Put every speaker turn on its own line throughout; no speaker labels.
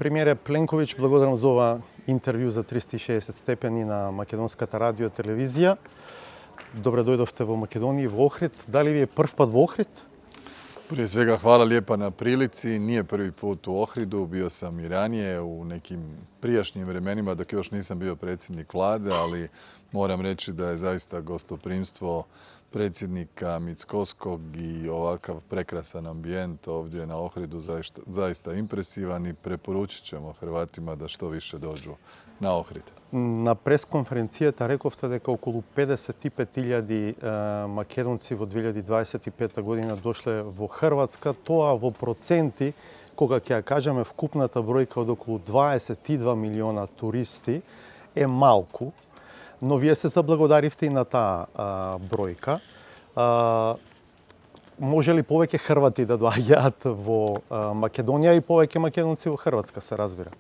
Премиере Пленковиќ, благодарам за ова интервју за 360 степени на Македонската радио и телевизија. Добре дојдовте во Македонија и во Охрид. Дали ви е прв пат во Охрид?
Prije svega hvala lijepa na prilici. Nije prvi put u Ohridu, bio sam i ranije u nekim prijašnjim vremenima dok još nisam bio predsjednik vlade, ali moram reći da je zaista gostoprimstvo predsjednika Mickoskog i ovakav prekrasan ambijent ovdje na Ohridu zaista impresivan i preporučit ćemo Hrvatima da što više dođu na Ohrid.
На пресконференцијата рековте дека околу 55.000 македонци во 2025 година дошле во Хрватска. Тоа во проценти, кога ќе ја кажеме вкупната бројка од околу 22 милиона туристи, е малку, но вие се заблагодаривте и на таа бројка. Може ли повеќе хрвати да доаѓаат во Македонија и повеќе македонци во Хрватска, се разбира?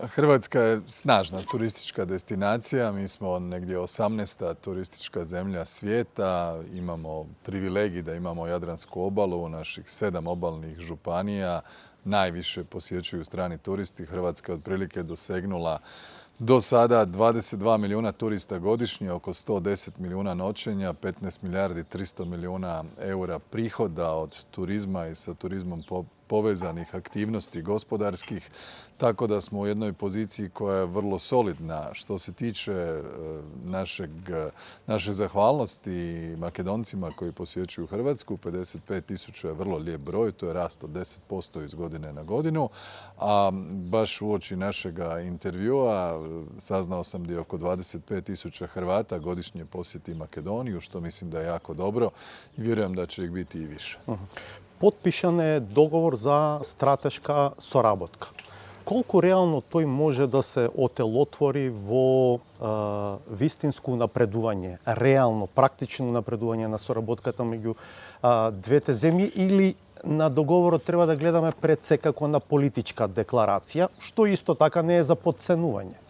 Hrvatska je snažna turistička destinacija, mi smo negdje 18. turistička zemlja svijeta, imamo privilegij da imamo Jadransku obalu, naših 7 obalnih županija, najviše posjećuju strani turisti. Hrvatska je otprilike dosegnula do sada 22 milijuna turista godišnje, oko 110 milijuna noćenja, 15 milijardi 300 milijuna eura prihoda od turizma i sa turizmom povezanih aktivnosti gospodarskih, tako da smo u jednoj poziciji koja je vrlo solidna. Što se tiče naše zahvalnosti Makedoncima koji posjećuju Hrvatsku, 55.000 je vrlo lijep broj, to je rast od 10% iz godine na godinu, a baš uoči našega intervjua saznao sam da je oko 25.000 Hrvata godišnje posjeti Makedoniju, što mislim da je jako dobro i vjerujem da će ih biti i više.
Potpišan je договор за стратешка соработка. Колку реално тој може да се отелотвори во вистинско напредување, реално, практично напредување на соработката меѓу двете земји, или на договорот треба да гледаме пред секако на политичка декларација, што исто така не е за подценување?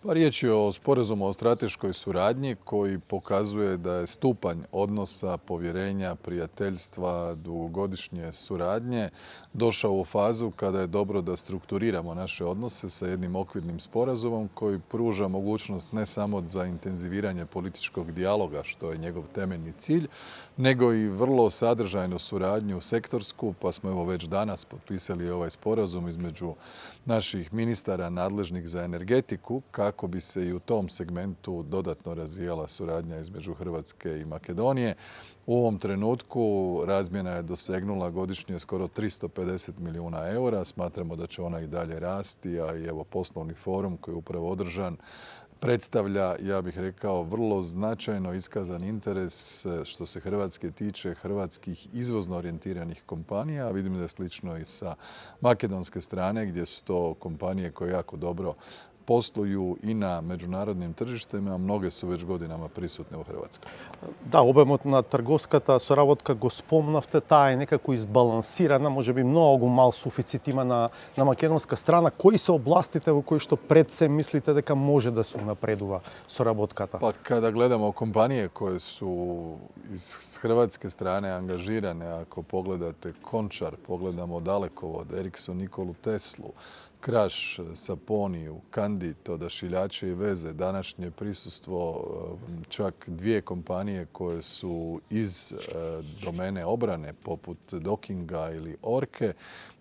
Pa riječ je o sporazumu o strateškoj suradnji koji pokazuje da je stupanj odnosa, povjerenja, prijateljstva, dugogodišnje suradnje došao u fazu kada je dobro da strukturiramo naše odnose sa jednim okvirnim sporazumom koji pruža mogućnost ne samo za intenziviranje političkog dijaloga, što je njegov temeljni cilj, nego i vrlo sadržajnu suradnju sektorsku, pa smo evo već danas potpisali ovaj sporazum između naših ministara nadležnih za energetiku, kako bi se i u tom segmentu dodatno razvijala suradnja između Hrvatske i Makedonije. U ovom trenutku razmjena je dosegnula godišnje skoro 350 milijuna eura. Smatramo da će ona i dalje rasti, a i evo poslovni forum koji je upravo održan predstavlja, ja bih rekao, vrlo značajno iskazan interes što se Hrvatske tiče hrvatskih izvozno orijentiranih kompanija. Vidim da je slično i sa makedonske strane gdje su to kompanije koje jako dobro posluju i na međunarodnim tržištima, mnoge su već godinama prisutne u Hrvatskoj.
Да, обемот на трговската соработка го спомнавте, таа е некако избалансирана, може би многу мал суфицит има на македонска страна. Кои се областите во кои што пред се мислите дека може да се напредува соработката?
Pa kada gledamo kompanije koje su iz hrvatske strane angažirane, ako pogledate Končar, pogledamo Dalekovod, Ericsson, Nikolu Teslu, Kraš, Saponiju, Kandit, Odašiljače i veze, današnje prisustvo čak dvije kompanije koje su iz domene obrane poput Dokinga ili Orke,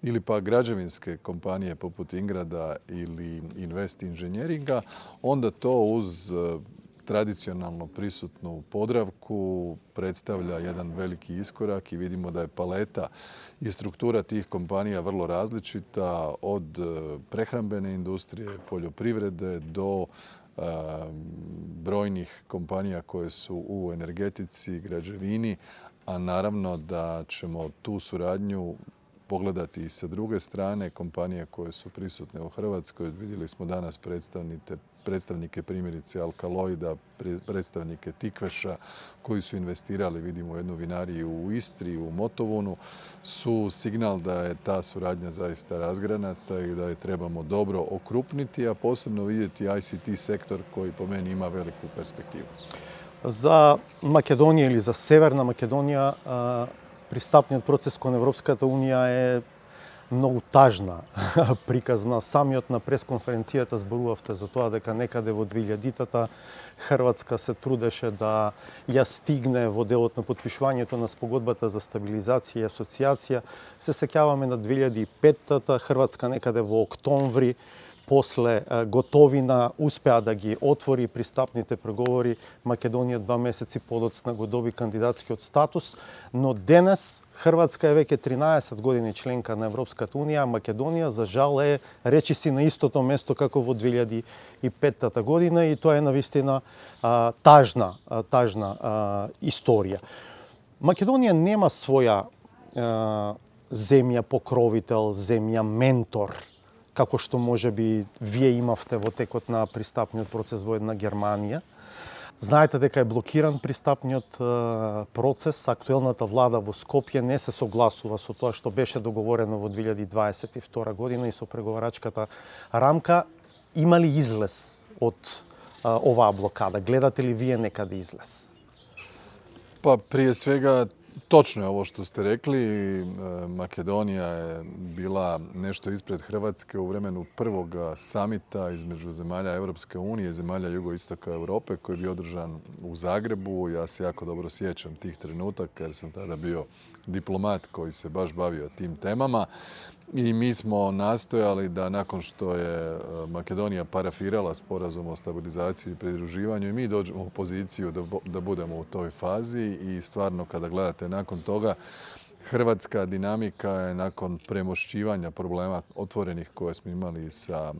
ili pa građevinske kompanije poput Ingrada ili Invest Inženjeringa, onda to uz tradicionalno prisutnu Podravku predstavlja jedan veliki iskorak i vidimo da je paleta i struktura tih kompanija vrlo različita, od prehrambene industrije, poljoprivrede do brojnih kompanija koje su u energetici, građevini, a naravno da ćemo tu suradnju pogledati i sa druge strane. Kompanije koje su prisutne u Hrvatskoj, vidjeli smo danas predstavnike primjerice Alkaloida, predstavnike Tikveša koji su investirali, vidimo, u jednu vinariju u Istri, u Motovunu, su signal da je ta suradnja zaista razgranata i da je trebamo dobro okrupniti, a posebno vidjeti ICT sektor koji po meni ima veliku perspektivu.
За Македонија или за Северна Македонија пристапниот процес кон Европската Унија е многу тажна приказна. Самиот на пресконференцијата зборувавте за тоа дека некаде во 2000-тата Хрватска се трудеше да ја стигне во делот на потпишувањето на спогодбата за стабилизација и асоциација. Се сеќаваме на 2005-тата, Хрватска некаде во октомври после готовина успеа да ги отвори пристапните преговори. Македонија 2 месеци подоцна го доби кандидатскиот статус, но денес Хрватска е веќе 13 години членка на Европската унија, а Македонија за жал е речиси на истото место како во 2005 година и тоа е навистина тажна историја. Македонија нема своја земја покровител, земја ментор, како што може би вие имавте во текот на пристапниот процес во една Германија. Знаете дека е блокиран пристапниот процес. Актуелната влада во Скопје не се согласува со тоа што беше договорено во 2022 година и со преговарачката рамка. Има ли излез од оваа блокада? Гледате ли вие некаде излез?
Pa prije svega, točno je ovo što ste rekli. Makedonija je bila nešto ispred Hrvatske u vremenu prvog samita između zemalja Europske unije i zemalja jugoistoka Europe koji je bio održan u Zagrebu. Ja se jako dobro sjećam tih trenutaka jer sam tada bio diplomat koji se baš bavio tim temama. I mi smo nastojali da nakon što je Makedonija parafirala sporazum o stabilizaciji i pridruživanju i mi dođemo u poziciju da budemo u toj fazi i stvarno kada gledate nakon toga hrvatska dinamika je nakon premošćivanja problema otvorenih koje smo imali sa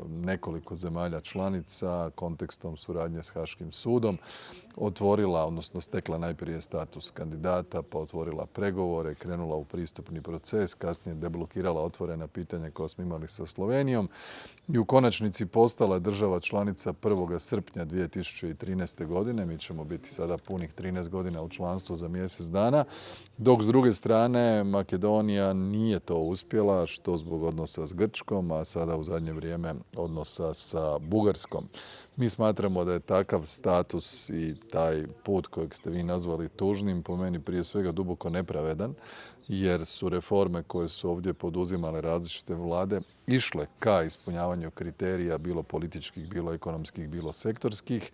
nekoliko zemalja članica, kontekstom suradnje s Haškim sudom, otvorila, odnosno stekla najprije status kandidata, pa otvorila pregovore, krenula u pristupni proces, kasnije deblokirala otvorena pitanja koja smo imali sa Slovenijom i u konačnici postala država članica 1. srpnja 2013. godine. Mi ćemo biti sada punih 13 godina u članstvu za mjesec dana, dok s druge strane Makedonija nije to uspjela, što zbog odnosa s Grčkom, a sada u zadnje vrijeme odnosa sa Bugarskom. Mi smatramo da je takav status i taj put kojeg ste vi nazvali tužnim po meni prije svega duboko nepravedan, jer su reforme koje su ovdje poduzimale različite vlade išle ka ispunjavanju kriterija, bilo političkih, bilo ekonomskih, bilo sektorskih,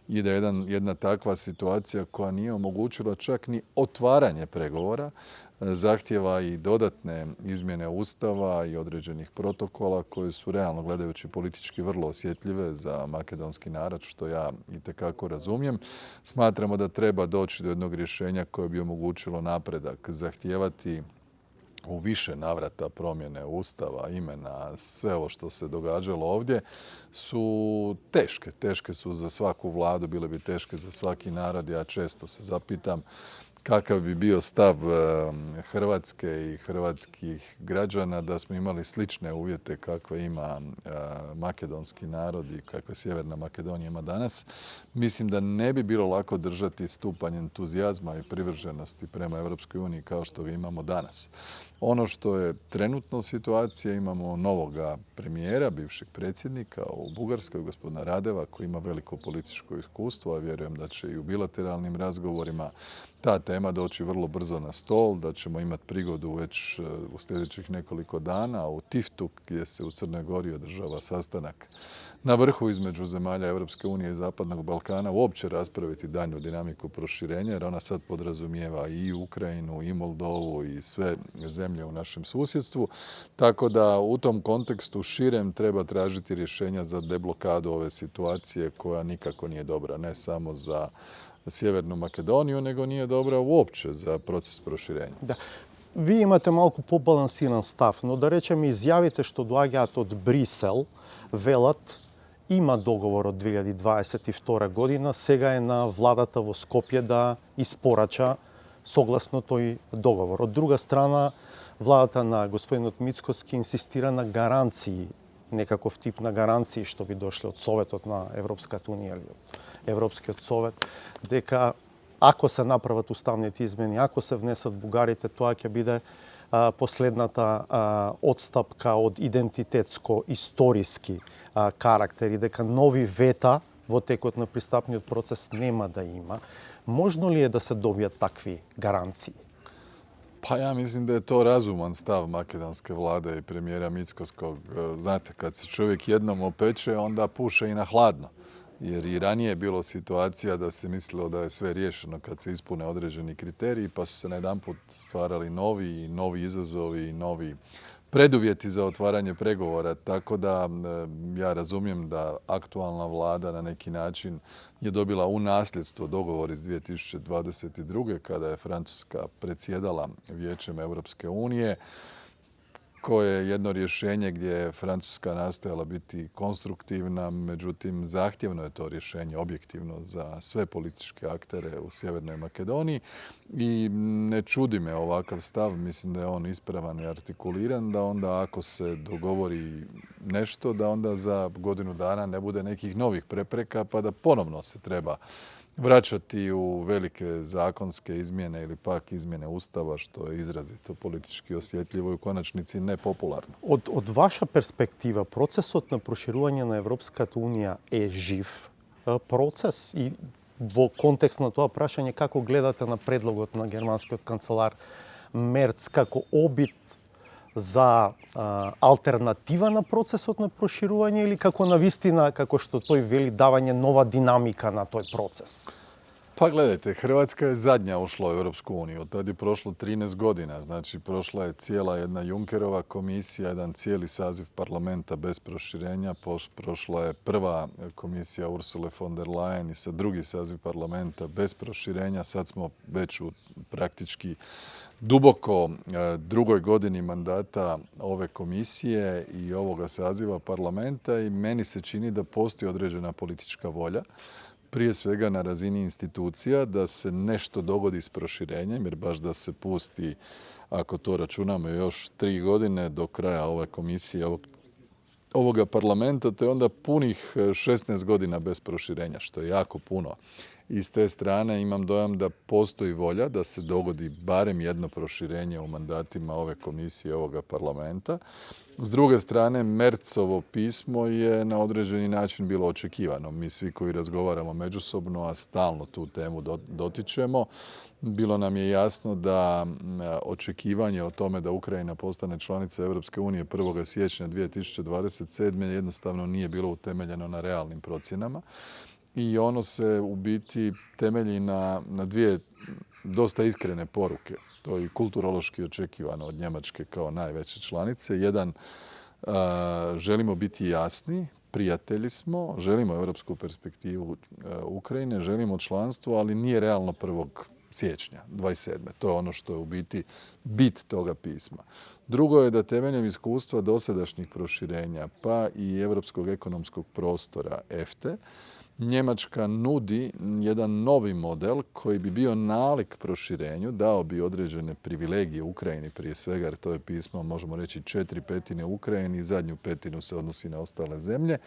i da jedna takva situacija koja nije omogućila čak ni otvaranje pregovora, zahtjeva i dodatne izmjene Ustava i određenih protokola koje su realno gledajući politički vrlo osjetljive za makedonski narod, što ja itekako razumijem. Smatramo da treba doći do jednog rješenja koje bi omogućilo napredak, zahtijevati u više navrata promjene Ustava, imena, sve ovo što se događalo ovdje su teške. Teške su za svaku vladu, bile bi teške za svaki narod. Ja često se zapitam kakav bi bio stav Hrvatske i hrvatskih građana da smo imali slične uvjete kakve ima makedonski narod i kakve Sjeverna Makedonija ima danas. Mislim da ne bi bilo lako držati stupanj entuzijazma i privrženosti prema Europskoj uniji kao što ga imamo danas. Ono što je trenutno situacija, imamo novoga premijera, bivšeg predsjednika u Bugarskoj, gospodina Radeva, koji ima veliko političko iskustvo, a vjerujem da će i u bilateralnim razgovorima ta tema doći vrlo brzo na stol, da ćemo imati prigodu već u sljedećih nekoliko dana u Tiftu, gdje se u Crnoj Gori održava sastanak na vrhu između zemalja Europske unije i Zapadnog Balkana, uopće raspraviti daljnju dinamiku proširenja, jer ona sad podrazumijeva i Ukrajinu, i Moldovu, i sve zemlje u našem susjedstvu. Tako da u tom kontekstu širem treba tražiti rješenja za deblokadu ove situacije koja nikako nije dobra, ne samo za Sjevernu Makedoniju, nego nije dobra uopće za proces proširenja.
Da. Vi imate малку побалансиран став, но да речеме изјавите што доаѓаат од Брисел велат има договор од 2022 година, сега е на владата во Скопје да испорача согласно тој договор. Од друга страна, владата на господинот Мицкоски инсистира на гаранции, некаков тип на гаранции што би дошле од Советот на Европската унија или од Европскиот совет, дека ако се направат уставните измени, ако се внесат бугарите, тоа ќе биде последната одстапка од идентитетско-историски карактер и дека нови вета во текот на пристапниот процес нема да има. Можно ли е да се добијат такви гаранции?
Pa ja mislim da je to razuman stav makedonske vlade i premijera Mickoskog. Znate, kad se čovjek jednom opeče, onda puše i na hladno. Jer i ranije je bilo situacija da se mislilo da je sve riješeno kad se ispune određeni kriteriji, pa su se najedanput stvarali novi izazovi i novi preduvjeti za otvaranje pregovora. Tako da ja razumijem da aktualna vlada na neki način je dobila u nasljedstvo dogovor iz 2022. kada je Francuska predsjedala Vijećem Europske unije, koje je jedno rješenje gdje je Francuska nastojala biti konstruktivna, međutim zahtjevno je to rješenje objektivno za sve političke aktere u Sjevernoj Makedoniji i ne čudi me ovakav stav, mislim da je on ispravan i artikuliran, da onda ako se dogovori nešto, da onda za godinu dana ne bude nekih novih prepreka pa da ponovno se treba vraćati u velike zakonske izmjene ili pak izmjene Ustava, što je izrazito politički osjetljivo i u konačnici nepopularno.
Od vaša perspektiva, procesот na proširување на Европската унија е жив процес и во контекст на тоа прашање како гледате на предлогот на германскиот канцелар Мерц како обид за алтернатива на процесот на проширување или како навистина, како што тој вели, давање нова динамика на тој процес?
Pa gledajte, Hrvatska je zadnja ušla u Europsku uniju. Tad je prošlo 13 godina. Znači, prošla je cijela jedna Junckerova komisija, jedan cijeli saziv parlamenta bez proširenja. Prošla je prva komisija Ursule von der Leyen i sad drugi saziv parlamenta bez proširenja. Sad smo već u praktički duboko drugoj godini mandata ove komisije i ovoga saziva parlamenta i meni se čini da postoji određena politička volja, prije svega na razini institucija, da se nešto dogodi s proširenjem, jer baš da se pusti, ako to računamo, još 3 godine do kraja ove komisije, ovoga parlamenta, to je onda punih 16 godina bez proširenja, što je jako puno. I s te strane imam dojam da postoji volja da se dogodi barem jedno proširenje u mandatima ove komisije, ovoga parlamenta. S druge strane, Mercovo pismo je na određeni način bilo očekivano. Mi svi koji razgovaramo međusobno, a stalno tu temu dotičemo, bilo nam je jasno da očekivanje o tome da Ukrajina postane članica Europske unije 1. siječnja 2027. jednostavno nije bilo utemeljeno na realnim procjenama. I ono se u biti temelji na dvije dosta iskrene poruke. To je i kulturološki očekivano od Njemačke kao najveće članice. Jedan, želimo biti jasni, prijatelji smo, želimo europsku perspektivu Ukrajine, želimo članstvo, ali nije realno 1. siječnja 27. To je ono što je u biti bit toga pisma. Drugo je da temeljem iskustva dosadašnjih proširenja, pa i europskog ekonomskog prostora EFTE, Njemačka nudi jedan novi model koji bi bio nalik proširenju, dao bi određene privilegije Ukrajini prije svega, jer to je pismo, možemo reći, 4/5 Ukrajini i zadnju petinu se odnosi na ostale zemlje,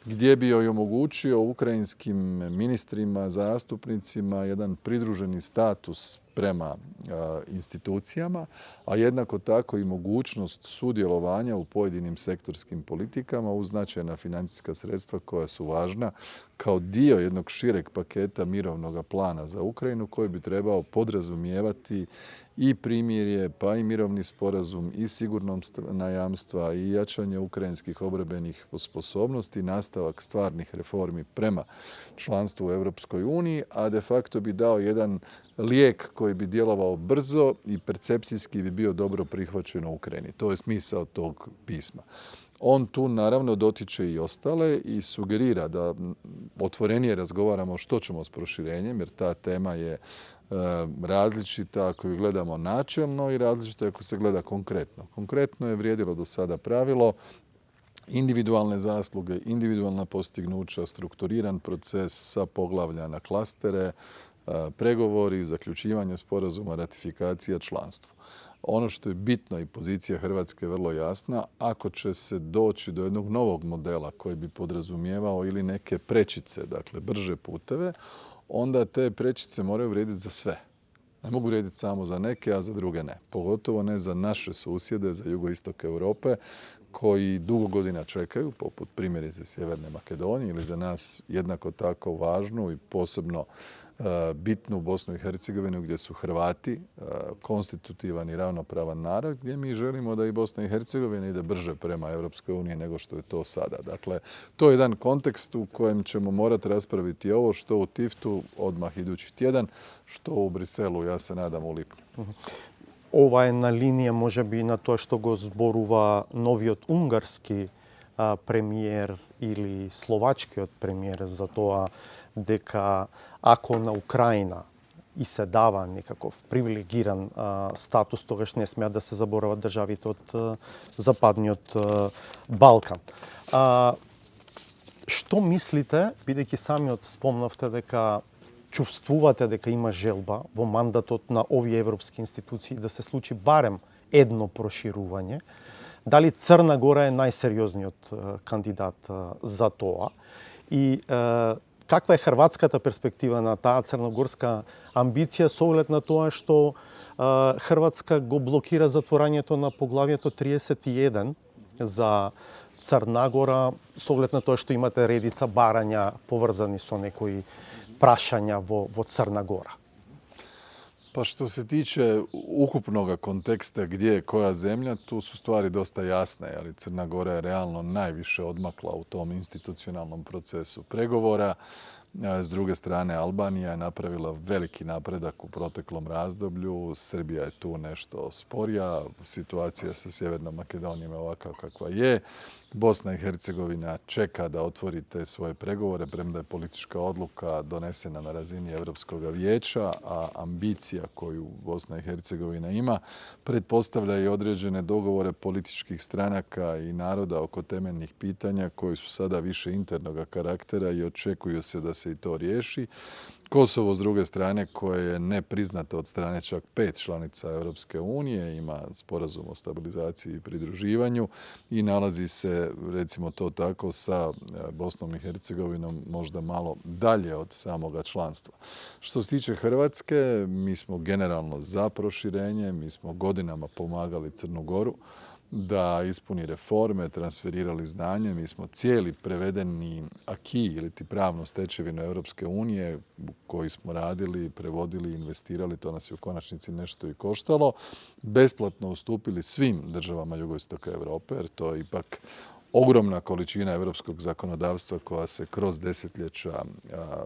gdje bi joj omogućio ukrajinskim ministrima, zastupnicima jedan pridruženi status prema institucijama, a jednako tako i mogućnost sudjelovanja u pojedinim sektorskim politikama uz značajna financijska sredstva koja su važna kao dio jednog šireg paketa mirovnog plana za Ukrajinu koji bi trebao podrazumijevati i primirje, pa i mirovni sporazum i sigurnosna jamstva i jačanje ukrajinskih obrambenih sposobnosti, nastavak stvarnih reformi prema članstvu u Europskoj uniji, a de facto bi dao jedan lijek koji bi djelovao brzo i percepcijski bi bio dobro prihvaćen u Ukrajini. To je smisao tog pisma. On tu naravno dotiče i ostale i sugerira da otvorenije razgovaramo što ćemo s proširenjem, jer ta tema je različita ako ju gledamo načelno i različita ako se gleda konkretno. Konkretno je vrijedilo do sada pravilo individualne zasluge, individualna postignuća, strukturiran proces sa poglavlja na klastere, pregovori, zaključivanje sporazuma, ratifikacija, članstvo. Ono što je bitno i pozicija Hrvatske je vrlo jasna, ako će se doći do jednog novog modela koji bi podrazumijevao ili neke prečice, dakle brže puteve, onda te prečice moraju vrijediti za sve. Ne mogu vrijediti samo za neke, a za druge ne. Pogotovo ne za naše susjede, za jugoistok Europe, koji dugo godina čekaju, poput primjerice Sjeverne Makedonije ili za nas jednako tako važnu i posebno bitnu Bosnu i Hercegovinu gdje su Hrvati konstitutivan i ravnopravan narod, gdje mi želimo da i Bosna i Hercegovina ide brže prema Europskoj uniji nego što je to sada. Dakle, to je jedan kontekst u kojem ćemo morati raspraviti ovo što u Tiftu odmah idući tjedan, što u Briselu, ja se nadam, u lipnju.
Ова е на линија можеби на тоа што го зборува новиот унгарски премиер или словачкиот премиер за тоа дека ако на Украина и се дава некаков привилегиран статус, тогаш не смеат да се заборават државите од Западниот Балкан. Што мислите, бидејќи самиот спомнавте дека чувствувате дека има желба во мандатот на овие европски институции да се случи барем едно проширување, дали Црна Гора е најсериозниот кандидат за тоа и каква е хрватската перспектива на таа црногорска амбиција со оглед на тоа што Хрватска го блокира затворањето на поглавието 31 за Црна Гора со оглед на тоа што имате редица барања поврзани со некои prašanja vo Crna Gora?
Pa što se tiče ukupnog konteksta gdje je koja zemlja, tu su stvari dosta jasne, ali Crna Gora je realno najviše odmakla u tom institucionalnom procesu pregovora. S druge strane, Albanija je napravila veliki napredak u proteklom razdoblju. Srbija je tu nešto sporija. Situacija sa Sjevernom Makedonijom je ovakva kakva je. Bosna i Hercegovina čeka da otvori te svoje pregovore, premda je politička odluka donesena na razini Europskog vijeća, a ambicija koju Bosna i Hercegovina ima pretpostavlja i određene dogovore političkih stranaka i naroda oko temeljnih pitanja koji su sada više internog karaktera i očekuju se da se i to riješi. Kosovo, s druge strane, koje je nepriznato od strane čak 5 članica Europske unije, ima sporazum o stabilizaciji i pridruživanju i nalazi se, recimo to tako, sa Bosnom i Hercegovinom možda malo dalje od samoga članstva. Što se tiče Hrvatske, mi smo generalno za proširenje, mi smo godinama pomagali Crnu Goru da ispuni reforme, transferirali znanje. Mi smo cijeli prevedeni aki ili ti pravnu stečevinu Europske unije koji smo radili, prevodili, investirali, to nas je u konačnici nešto i koštalo, besplatno ustupili svim državama jugoistoka Europe, jer to je ipak ogromna količina europskog zakonodavstva koja se kroz desetljeća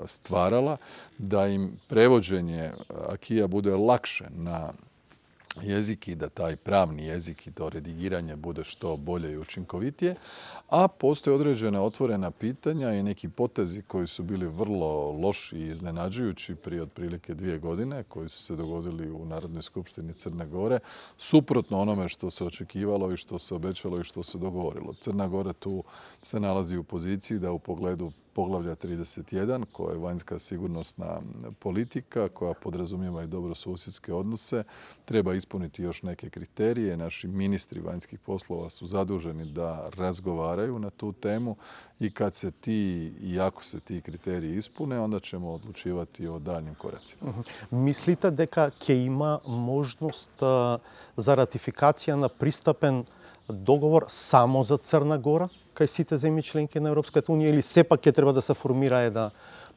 stvarala, da im prevođenje akija bude lakše na jezik i da taj pravni jezik i to redigiranje bude što bolje i učinkovitije, a postoje određena otvorena pitanja i neki potezi koji su bili vrlo loši i iznenađujući prije otprilike 2 godine, koji su se dogodili u Narodnoj skupštini Crne Gore, suprotno onome što se očekivalo i što se obećalo i što se dogovorilo. Crna Gora tu se nalazi u poziciji da u pogledu poglavlja 31, koja je vanjska sigurnosna politika, koja podrazumijeva i dobrosusjedske odnose, treba ispuniti još neke kriterije. Naši ministri vanjskih poslova su zaduženi da razgovaraju na tu temu i kad se ti i ako se ti kriteriji ispune, onda ćemo odlučivati o daljnjim koracima.
Mislite дека ќе има можност за ратификација на пристапен договор само за Црна Гора кај сите земји членки на Европската унија или сепак ќе треба да се формира една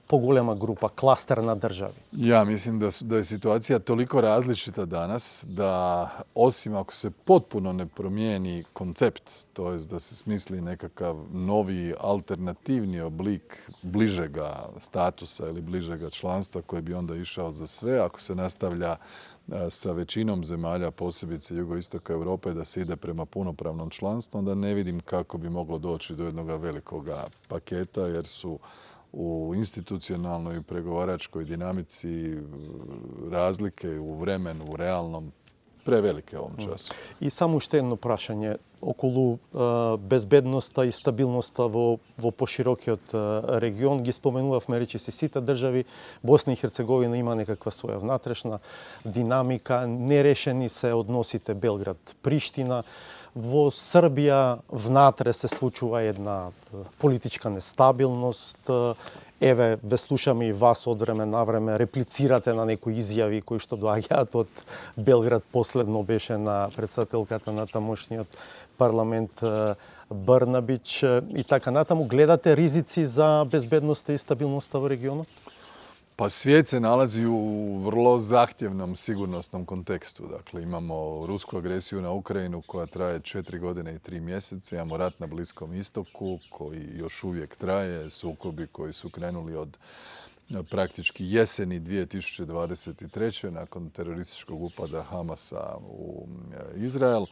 поголема група, кластер на држави?
Ja mislim da je situacija toliko različita danas da osim ako se potpuno ne promijeni koncept, to jest da se smisli nekakav novi alternativni oblik bližega statusa ili bližega članstva koji bi onda išao za sve, ako se nastavlja sa većinom zemalja, posebice jugoistoka Europe, da se ide prema punopravnom članstvu, onda ne vidim kako bi moglo doći do jednog velikoga paketa, jer su u institucionalnoj i pregovaračkoj dinamici razlike u vremenu, u realnom, prevelike ovom času.
И само уште едно прашање околу безбедноста и стабилноста во поширокиот регион. Ги споменувавме речиси сите држави. Босна и Херцеговина има некаква своја внатрешна динамика. Нерешени се односите Белград-Приштина. Во Србија внатре се случува една политичка нестабилност. Еве, ве слушаме и вас од време на време, реплицирате на некои изјави кои што доаѓаат од Белград. Последно беше на председателката на тамошниот парламент Брнабич и така натаму. Гледате ризици за безбедноста и стабилноста во регионот?
Pa svijet se nalazi u vrlo zahtjevnom sigurnosnom kontekstu. Dakle, imamo rusku agresiju na Ukrajinu koja traje 4 godine i 3 mjeseca. Imamo rat na Bliskom istoku koji još uvijek traje. Sukobi koji su krenuli od praktički jeseni 2023. nakon terorističkog upada Hamasa u Izrael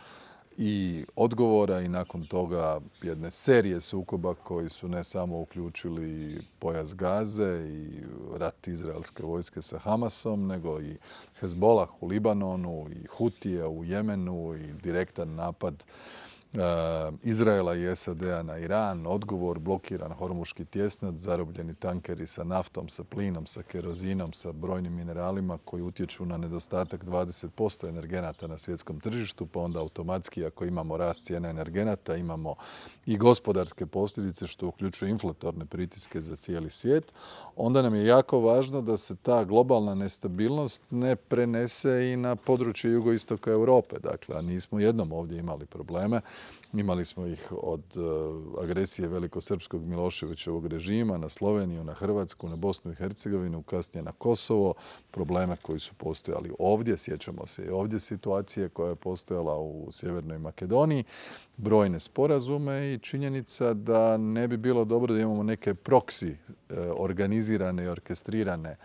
i odgovora i nakon toga jedne serije sukoba koji su ne samo uključili pojas Gaze i rat izraelske vojske sa Hamasom, nego i Hezbolah u Libanonu i Hutije u Jemenu i direktan napad Izraela i SAD-a na Iran, odgovor, blokiran Hormuški tjesnac, zarobljeni tankeri sa naftom, sa plinom, sa kerozinom, sa brojnim mineralima koji utječu na nedostatak 20% energenata na svjetskom tržištu, pa onda automatski ako imamo rast cijena energenata, imamo i gospodarske posljedice što uključuje inflatorne pritiske za cijeli svijet, onda nam je jako važno da se ta globalna nestabilnost ne prenese i na područje jugoistoka Europe. Dakle, a nismo jednom ovdje imali probleme. Imali smo ih od agresije velikosrpskog Miloševićevog režima na Sloveniju, na Hrvatsku, na Bosnu i Hercegovinu, kasnije na Kosovo, probleme koji su postojali ovdje, sjećamo se i ovdje situacije koja je postojala u Sjevernoj Makedoniji, brojne sporazume i činjenica da ne bi bilo dobro da imamo neke proksi organizirane i orkestrirane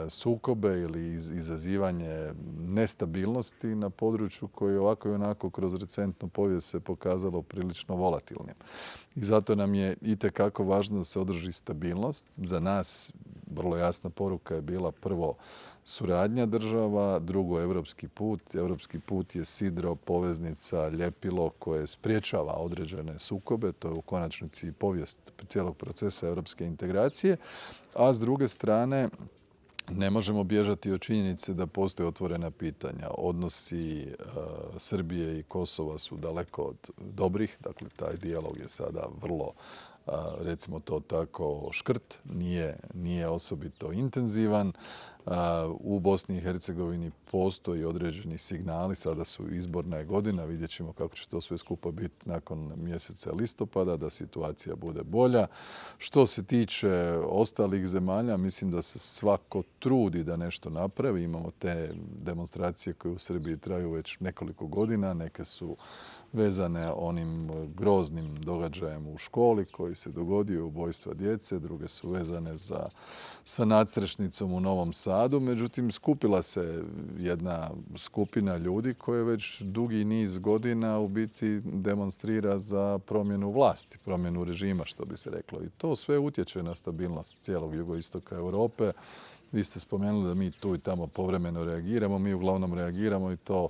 sukobe ili izazivanje nestabilnosti na području koje ovako i onako kroz recentnu povijest se pokazalo prilično volatilnim. I zato nam je itekako važno da se održi stabilnost. Za nas vrlo jasna poruka je bila prvo suradnja država, drugo europski put. Europski put je sidro, poveznica, ljepilo koje spriječava određene sukobe. To je u konačnici i povijest cijelog procesa europske integracije. A s druge strane, ne možemo bježati od činjenice da postoje otvorena pitanja. Odnosi Srbije i Kosova su daleko od dobrih. Dakle, taj dijalog je sada vrlo, recimo to tako, škrt. Nije osobito intenzivan. U Bosni i Hercegovini postoji određeni signali, sada su izborna je godina, vidjet ćemo kako će to sve skupa biti nakon mjeseca listopada, da situacija bude bolja. Što se tiče ostalih zemalja, mislim da se svako trudi da nešto napravi. Imamo te demonstracije koje u Srbiji traju već nekoliko godina, neke su vezane onim groznim događajem u školi koji se dogodio, ubojstva djece, druge su vezane sa nadstrešnicom u Novom Sadu. Međutim, skupila se jedna skupina ljudi koja već dugi niz godina u biti demonstrira za promjenu vlasti, promjenu režima, što bi se reklo. I to sve utječe na stabilnost cijelog jugoistoka Europe. Vi ste spomenuli da mi tu i tamo povremeno reagiramo. Mi uglavnom reagiramo i to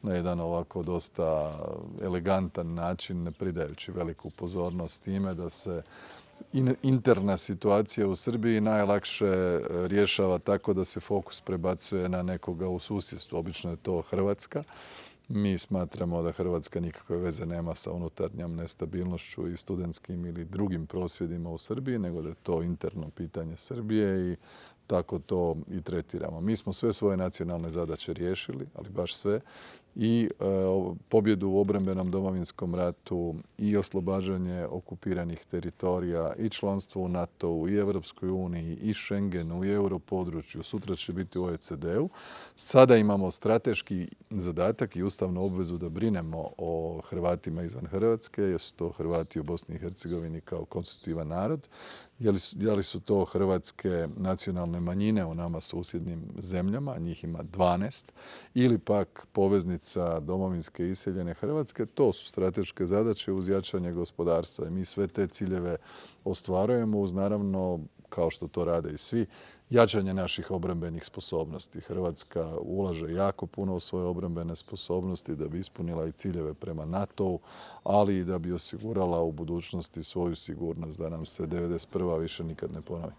na jedan ovako dosta elegantan način, ne pridajući veliku pozornost time da se interna situacija u Srbiji najlakše rješava tako da se fokus prebacuje na nekoga u susjedstvu. Obično je to Hrvatska. Mi smatramo da Hrvatska nikakve veze nema sa unutarnjom nestabilnošću i studentskim ili drugim prosvjedima u Srbiji, nego da je to interno pitanje Srbije i tako to i tretiramo. Mi smo sve svoje nacionalne zadaće riješili, ali baš sve, i pobjedu u obrambenom Domovinskom ratu i oslobađanje okupiranih teritorija i članstvo u NATO-u i Europskoj uniji i Schengenu i europodručju. Sutra će biti u OECD-u. Sada imamo strateški zadatak i ustavnu obvezu da brinemo o Hrvatima izvan Hrvatske, jer su to Hrvati u Bosni i Hercegovini kao konstitutivan narod. Da li su to hrvatske nacionalne manjine u nama susjednim zemljama, njih ima 12, ili pak poveznica domovinske iseljene Hrvatske, to su strateške zadaće uz jačanje gospodarstva. I mi sve te ciljeve ostvarujemo uz, naravno, kao što to rade i svi, jačanje naših obrambenih sposobnosti. Hrvatska ulaže jako puno u svoje obrambene sposobnosti da bi ispunila i ciljeve prema NATO-u, ali i da bi osigurala u budućnosti svoju sigurnost, da nam se 91. više nikad ne ponovi.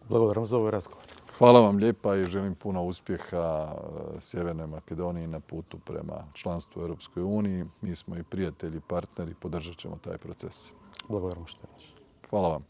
Благодарам за ovaj razgovor.
Hvala vam lijepa i želim puno uspjeha Sjevernoj Makedoniji na putu prema članstvu u Europskoj uniji. Mi smo i prijatelji, partneri, podržat ćemo taj proces.
Благодарам още веднъж.
Hvala vam.